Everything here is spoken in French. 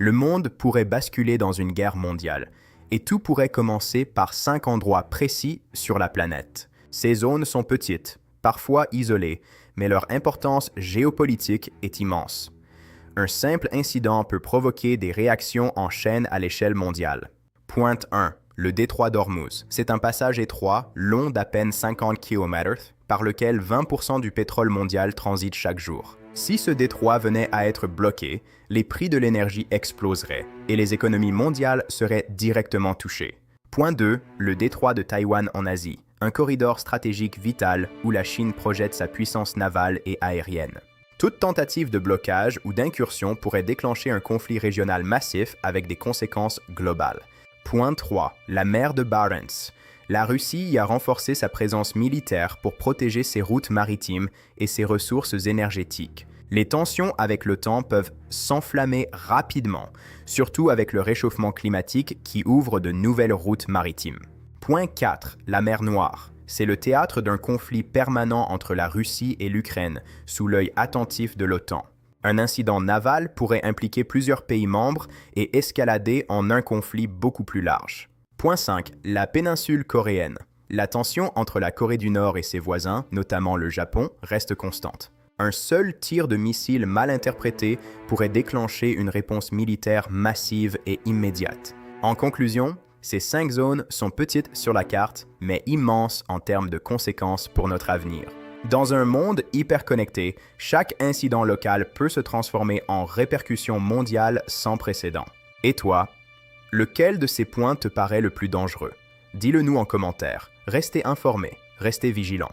Le monde pourrait basculer dans une guerre mondiale, et tout pourrait commencer par 5 endroits précis sur la planète. Ces zones sont petites, parfois isolées, mais leur importance géopolitique est immense. Un simple incident peut provoquer des réactions en chaîne à l'échelle mondiale. Pointe 1. Le détroit d'Ormuz. C'est un passage étroit, long d'à peine 50 km, par lequel 20% du pétrole mondial transite chaque jour. Si ce détroit venait à être bloqué, les prix de l'énergie exploseraient et les économies mondiales seraient directement touchées. Point 2. Le détroit de Taïwan en Asie. Un corridor stratégique vital où la Chine projette sa puissance navale et aérienne. Toute tentative de blocage ou d'incursion pourrait déclencher un conflit régional massif avec des conséquences globales. Point 3. La mer de Barents. La Russie y a renforcé sa présence militaire pour protéger ses routes maritimes et ses ressources énergétiques. Les tensions avec l'OTAN peuvent s'enflammer rapidement, surtout avec le réchauffement climatique qui ouvre de nouvelles routes maritimes. Point 4. La mer Noire. C'est le théâtre d'un conflit permanent entre la Russie et l'Ukraine, sous l'œil attentif de l'OTAN. Un incident naval pourrait impliquer plusieurs pays membres et escalader en un conflit beaucoup plus large. Point 5. La péninsule coréenne. La tension entre la Corée du Nord et ses voisins, notamment le Japon, reste constante. Un seul tir de missile mal interprété pourrait déclencher une réponse militaire massive et immédiate. En conclusion, ces 5 zones sont petites sur la carte, mais immenses en termes de conséquences pour notre avenir. Dans un monde hyper connecté, chaque incident local peut se transformer en répercussions mondiales sans précédent. Et toi, lequel de ces points te paraît le plus dangereux? Dis-le nous en commentaire. Restez informés, restez vigilants.